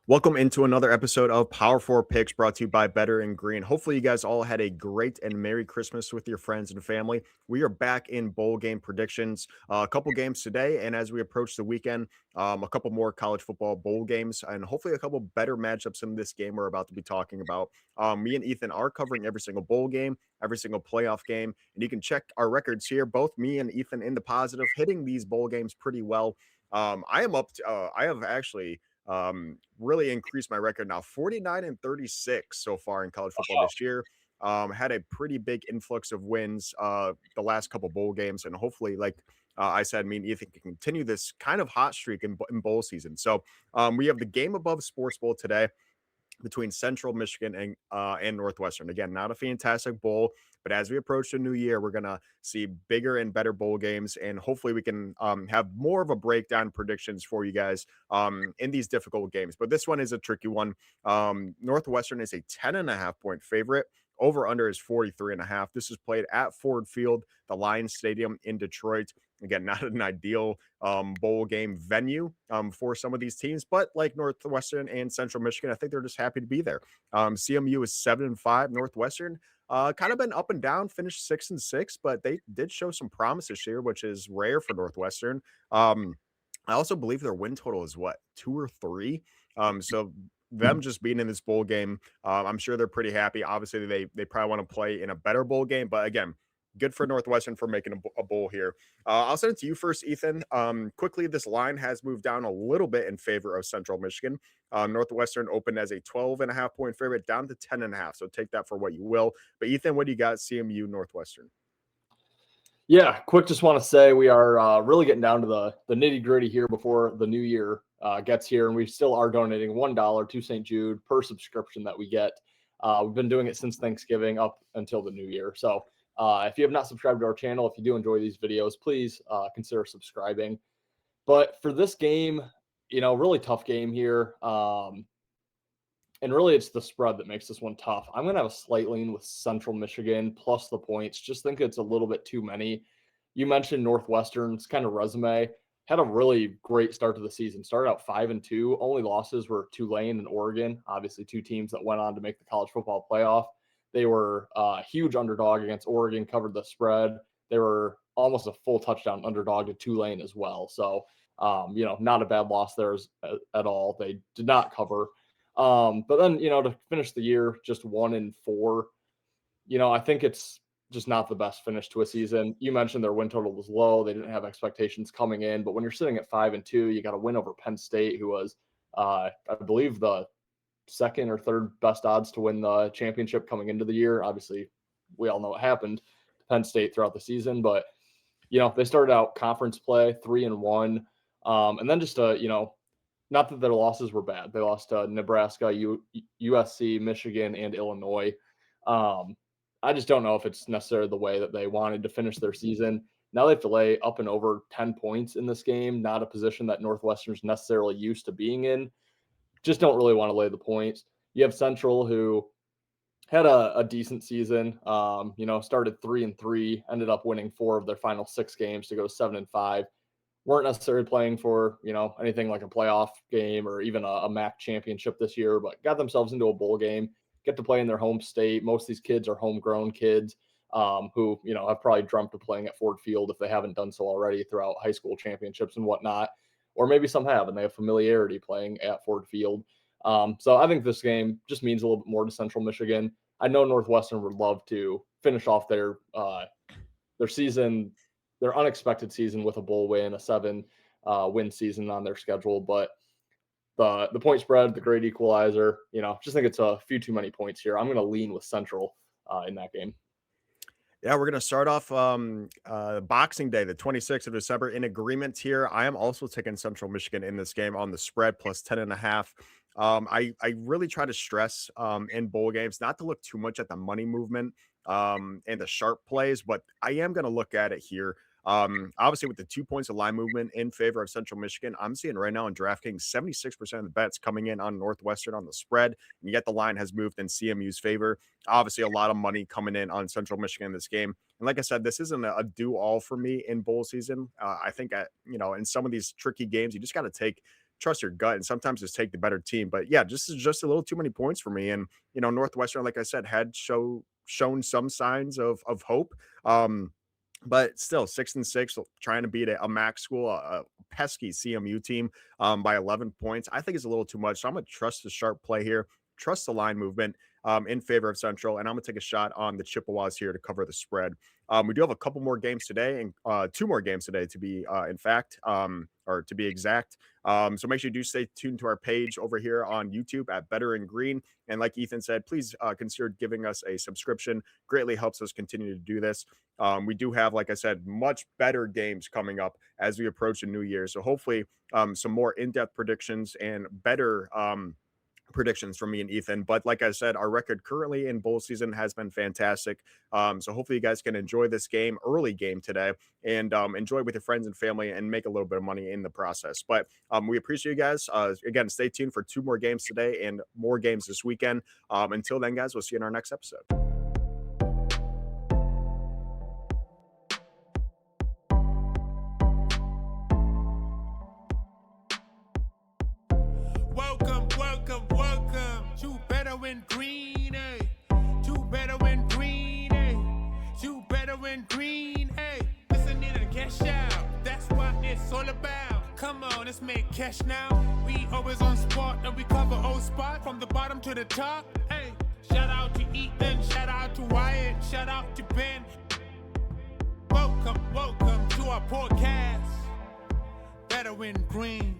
Welcome into another episode of Power 4 Picks brought to you by Better and Green. Hopefully, you guys all had a great and Merry Christmas with your friends and family. We are back in bowl game predictions. A couple games today, and as we approach the weekend, a couple more college football bowl games, and hopefully a couple better matchups in this game we're about to be talking about. Me and Ethan are covering every single bowl game, every single playoff game, and you can check our records here. Both me and Ethan in the positive, hitting these bowl games pretty well. I have actually really increased my record now 49-36 so far in college football this year. Had a pretty big influx of wins the last couple bowl games, and hopefully, like I said, me and Ethan can continue this kind of hot streak in bowl season. So we have the Game Above Sports Bowl today between Central Michigan and Northwestern. Again, not a fantastic bowl, but as we approach the new year, we're gonna see bigger and better bowl games, and hopefully we can have more of a breakdown predictions for you guys in these difficult games. But this one is a tricky one. Northwestern is a 10.5 point favorite. Over under is 43.5. This is played at Ford Field, the Lions Stadium in Detroit. Again, not an ideal bowl game venue for some of these teams, but like Northwestern and Central Michigan, I think they're just happy to be there. CMU is 7-5. Northwestern kind of been up and down, finished 6-6, but they did show some promise this year, which is rare for Northwestern. I also believe their win total is what, 2 or 3. So them just being in this bowl game, I'm sure they're pretty happy. Obviously, they probably want to play in a better bowl game, but again, good for Northwestern for making a bowl here. I'll send it to you first, Ethan. Quickly, this line has moved down a little bit in favor of Central Michigan. Northwestern opened as a 12.5 point favorite, down to 10.5. So take that for what you will. But Ethan, what do you got? CMU Northwestern. Yeah, quick. Just want to say we are really getting down to the nitty gritty here before the new year gets here, and we still are donating $1 to St. Jude per subscription that we get. We've been doing it since Thanksgiving up until the new year. So if you have not subscribed to our channel, if you do enjoy these videos, please consider subscribing. But for this game, really tough game here. And really, it's the spread that makes this one tough. I'm going to have a slight lean with Central Michigan plus the points. Just think it's a little bit too many. You mentioned Northwestern's kind of resume. Had a really great start to the season. Started out 5-2. Only losses were Tulane and Oregon, obviously two teams that went on to make the college football playoff. They were a huge underdog against Oregon, covered the spread. They were almost a full touchdown underdog to Tulane as well. So, not a bad loss there at all. They did not cover. But then, to finish the year just 1-4, I think it's just not the best finish to a season. You mentioned their win total was low. They didn't have expectations coming in, but when you're sitting at 5-2, you got to win over Penn State, who was, I believe, the second or third best odds to win the championship coming into the year. Obviously, we all know what happened to Penn State throughout the season, but they started out conference play 3-1, and then just not that their losses were bad. They lost to Nebraska, USC, Michigan, and Illinois. I just don't know if it's necessarily the way that they wanted to finish their season. Now they have to lay up and over 10 points in this game, not a position that Northwestern's necessarily used to being in. Just don't really want to lay the points. You have Central, who had a decent season, started 3-3, ended up winning 4 of their final 6 games to go 7-5. Weren't necessarily playing for, anything like a playoff game or even a MAC championship this year, but got themselves into a bowl game, get to play in their home state. Most of these kids are homegrown kids who, have probably dreamt of playing at Ford Field if they haven't done so already throughout high school championships and whatnot. Or maybe some have, and they have familiarity playing at Ford Field. So I think this game just means a little bit more to Central Michigan. I know Northwestern would love to finish off their season, their unexpected season, with a bowl win, a 7-win season on their schedule. But the point spread, the great equalizer, just think it's a few too many points here. I'm going to lean with Central in that game. Yeah, we're going to start off Boxing Day, the 26th of December, in agreement here. I am also taking Central Michigan in this game on the spread plus 10.5. I really try to stress in bowl games not to look too much at the money movement and the sharp plays, but I am going to look at it here. Obviously, with the 2 points of line movement in favor of Central Michigan, I'm seeing right now in DraftKings 76% of the bets coming in on Northwestern on the spread, and yet the line has moved in CMU's favor. Obviously, a lot of money coming in on Central Michigan in this game. And like I said, this isn't a do all for me in bowl season. I think, in some of these tricky games, you just got to take trust your gut and sometimes just take the better team. But yeah, just a little too many points for me. And Northwestern, like I said, had shown some signs of hope. But still 6-6, trying to beat a MAC school, a pesky CMU team by 11 points, I think is a little too much. So I'm going to trust the sharp play here, trust the line movement in favor of Central, and I'm going to take a shot on the Chippewas here to cover the spread. We do have a couple more games today, and two more games today to be, or to be exact. So make sure you do stay tuned to our page over here on YouTube at Better in Green. And like Ethan said, please consider giving us a subscription. Greatly helps us continue to do this. We do have, like I said, much better games coming up as we approach the new year. So hopefully some more in-depth predictions and better predictions from me and Ethan. But like I said, our record currently in bowl season has been fantastic. So hopefully you guys can enjoy this early game today, and enjoy it with your friends and family and make a little bit of money in the process. But we appreciate you guys. Again, stay tuned for 2 more games today and more games this weekend. Until then, guys, we'll see you in our next episode. Welcome to Better in Green, eh? To Better in Green, eh? To Better in Green, eh? Listen in and cash out, that's what it's all about. Come on, let's make cash now. We always on spot and we cover all spot from the bottom to the top, hey. Shout out to Ethan, shout out to Wyatt, shout out to Ben. Welcome to our podcast, Better in Green.